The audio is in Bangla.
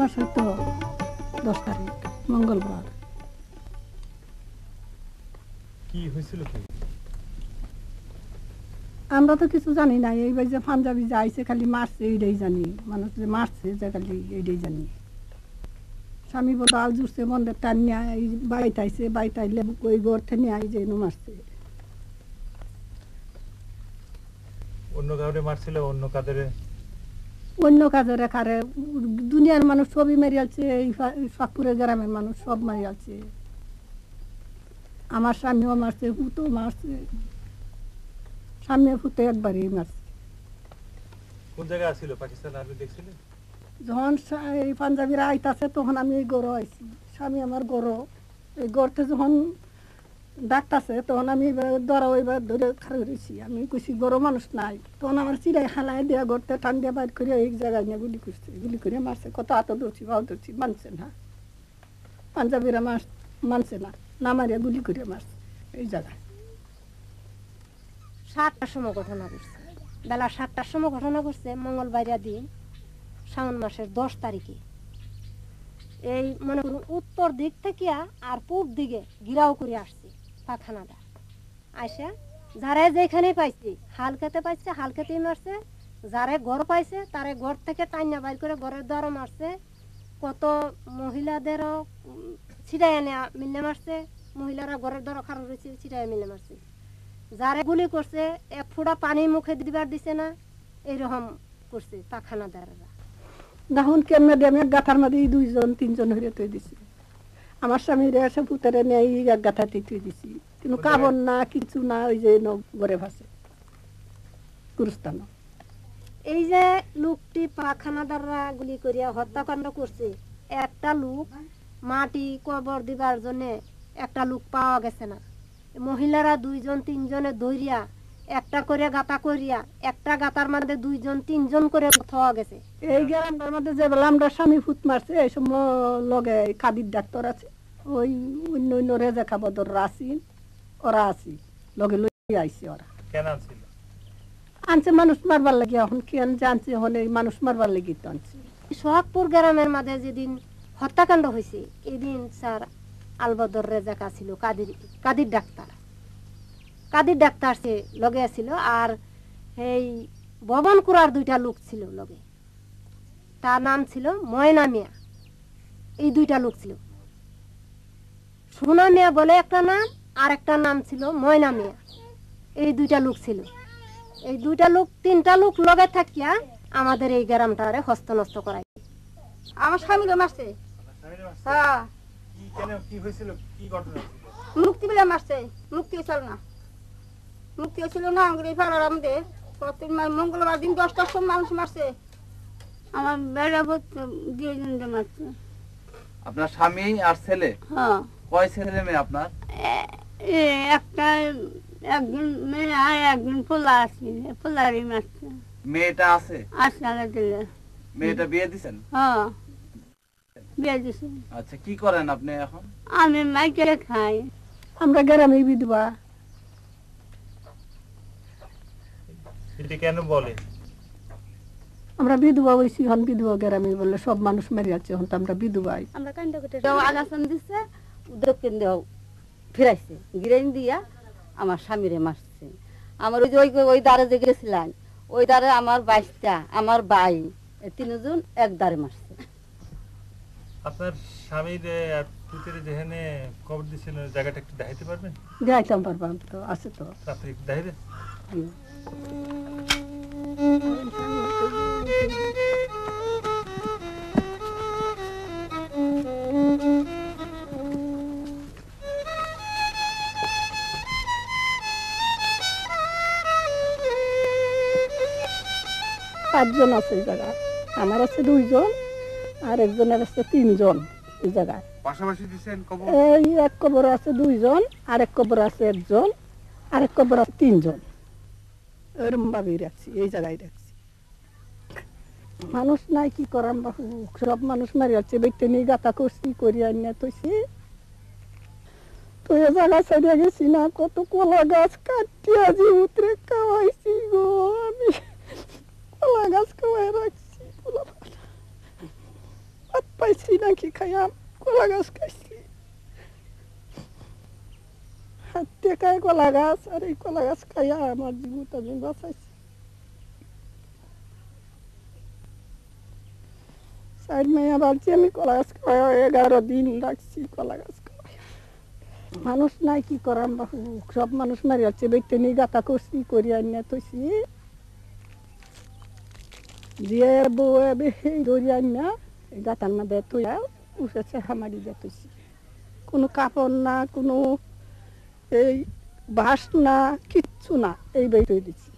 মাসের তো 10 তারিখ মঙ্গলবার। কি হয়েছিল কি? আমরা তো কিছু জানি না, এইবার যে পাঞ্জাবি যে আইছে খালি মারছে এইটাই জানি, মানুষ যে মারছে যে খালি এইটাই জানি। স্বামী বলতো আল জুড়ছে মন্দের টান নিয়ে এই বাড়িতে আইছে, বাড়িতে আইলে ওই ঘর থেকে আই যে মারছে। অন্য কাউরে মারছিল? অন্য কাদের? অন্য কাজের একারে দুনিয়ার মানুষ সবই মেরে আছে, এই ফাঁকপুরের গ্রামের মানুষ সব মারি আছে। আমার স্বামীও মারছে, পুতো মারছে, স্বামীও পুতো একবারই মারছে। কোন জায়গায় আসছিল? পাকিস্তান আর্মি দেখছিলেন? যখন এই পাঞ্জাবিরা আইতাছে তখন আমি এই গড় আইছি, স্বামী আমার গড়, এই গড়তে যখন ডাকতেছে তখন আমি ধরা ওইবার ধরে খাড়ি রয়েছি। আমি কইছি গড় মানুষ নাই, তখন আমার চিড়াই হালাই দেওয়া গড়তে টান দিয়ে বাইর করে এই জায়গায় নিয়ে গুলি করছে, গুলি করে মারছে। কত হাত ধরছি বাউ ধরছি, মানছে না, পাঞ্জাবিরা মানছে না, না মারিয়া গুলি করে মারছে এই জায়গায়। 7টার সময় ঘটনা ঘটছে, বেলা 7টার সময় ঘটনা ঘটছে মঙ্গলবার দিন শ্রাবণ মাসের 10 তারিখে। এই মনে করুন উত্তর দিক থেকে আর পূব দিকে গিরাও করে আসছে পাখানাটা আইসা, যারা যেখানে পাইছে হাল খেতে পাইছে হাল খেতেই মারছে, যারা ঘর পাইছে তারা ঘর থেকে টাইনা বাইর করে ঘরের দ্বারা মারছে। কত মহিলাদেরও ছিটাই এনে মিলে মারছে, মহিলারা ঘরের দ্বারা খারাপ রয়েছে ছিটাই মিলে মারছে। যারা গুলি করছে এক ফোঁটা পানি মুখে দিবার দিছে না, এইরকম করছে পাখানাদাররা। দেখুন কেমনে দিয়ে আমি এক গাথার মধ্যে 2-3 হইরে তুই দিছি, আমার স্বামীর এসে পুতারে নিয়ে এক গাথাতে তুই দিছি, কিন্তু কাবন না কিছু না, ওই যে ঘরে ভাসে গুরুস্থান। এই যে লোকটি পাখানাদাররা গুলি করিয়া হত্যাকাণ্ড করছে, একটা লোক মাটি কবর দিবার জন্য একটা লোক পাওয়া গেছে না। মহিলারা 2-3 ধরিয়া একটা করে গাতা করিয়া একটা গাতার মধ্যে 2-3 করে থওয়া গেছে। এই গ্রামটার মধ্যে যে বেলা আমরা স্বামী ফুট মারছে এই সময় লগে কাদির ডাক্তার আছে, ওই অন্য রেজা খাবদররা আছি, ওরা আছি লগে লই আইছে। ওরা কেন আনছিল? আনছে মানুষ মারবার লাগি, এখন কেন জানছে এখন এই মানুষ মারবার লাগি তো আনছে। সোহাগপুর গ্রামের মাঝে যেদিন হত্যাকাণ্ড হয়েছে এদিন স্যার আলবদর রেজাকা ছিল কাদির ডাক্তার, কাদির ডাক্তার সে লগে ছিল, আর এই ভবন কুড়ার 2টা লোক ছিল লগে, তার নাম ছিল ময়না মিয়া। এই 2টা লোক ছিল, সোনা মিয়া বলে একটা নাম, আর একটা নাম ছিল ময়না মিয়া। এই 2টা লোক ছিল, এই 2টা লোক 3টা লোক লগে থাকিয়া আমাদের এই গ্রামটারে হস্তনষ্ট করাই। আমার স্বামীকে মারছে। হ্যাঁ, কি কেন কি হয়েছিল? কি ঘটনা ছিল? মুক্তি বলে মারছে, মুক্তি হয়েছিল না, মুক্তি হয়েছিল না আমাদের এই পাড়ার আমাদের মঙ্গলবার দিন 10টার সময় মানুষ মারছে। আমার বেড়া দিয়ে মারছে। আপনার স্বামী আর ছেলে? হ্যাঁ। কয় ছেলে মেয়ে আপনার? একটা, একজন মেয়ে আর একজন পোলা আছে, পোলারই মারছে। মেয়েটা আছে? আছে দিলে। মেয়েটা বিয়ে দিছেন? হ্যাঁ, বিয়ে দিছে। আচ্ছা, কি করেন আপনি এখন? আমি মাইকেলে খাই। আমরা গ্রামে বিধবা। এটা কেন বলে? আমরা বিধবা হয়েছি, হন বিধবা গ্রামে বললে সব মানুষ মেরে যাচ্ছে, হন তো আমরা বিধবাই। আমরা কান্দা কেটে আগাছন দিচ্ছে, দক্ষিণ দেহ ফিরাইছে, গিরাইন দিয়া আমার স্বামীরে মারছে। আমার ওই যে ওই দ্বারে যে গেছিলাম, ওই দ্বারে আমার বাইশটা, আমার ভাই 3 জন এক দ্বারে মারছে। আপনার স্বামীর পুতের যেখানে কবর দিয়েছিল জায়গাটা একটু দেখাইতে পারবেন? দেখাইতাম পারবাম তো, আছে তো। আপনি একটু দেখাইবেন? পাঁচজন আছে এই জায়গায়, আমার আছে 2 জন, আর একজনের আছে 3 জন এই জায়গায়। পাশাপাশি দিছেন কবর? এই এক কবর আছে 2 জন, আর এক কবর আছে 1 জন, আর এক কবর আছে 3 জন। এরকম ভাবেই রাখছি, এই জায়গায় রাখছি। মানুষ নাই কি করাম বাবু, সব মানুষ মারি যাচ্ছে, বেটে নিয়ে গাতা করছি, করিয়া নিয়ে তৈছি তো এ জায়গা ছেড়ে গেছি না, কত কলা গাছ কাটিয়া যে উতরে খাওয়াইছি গো, আমি কলা গাছ খাওয়াই রাখছি, পাইছি নাকি খাইয়াম, কলা গাছ খাইছি, হাত দিয়ে খায় কলা গাছ, আর এই কলা গাছ খাইয়া আমার জীবনটা আমি বাঁচাইছি। 4 মাইয়া বাড়ছি আমি কলা গাছ খাওয়া, 11 দিন লাগছি কলা গাছ খাওয়া। মানুষ নাই কি করাম বাহু, সব মানুষ মারি যাচ্ছে, বেটে নিয়ে গাতা করছি, করি আনিয়া তৈছি, দিয়ে বউ দড়ি আনিয়া গাতার মধ্যে তুইয়া উঠেছে হামারি দিয়ে তৈছি। কোনো কাপড় না, কোনো এই বাঁশ না, কিচ্ছু না, এই বই তৈরি দিচ্ছি।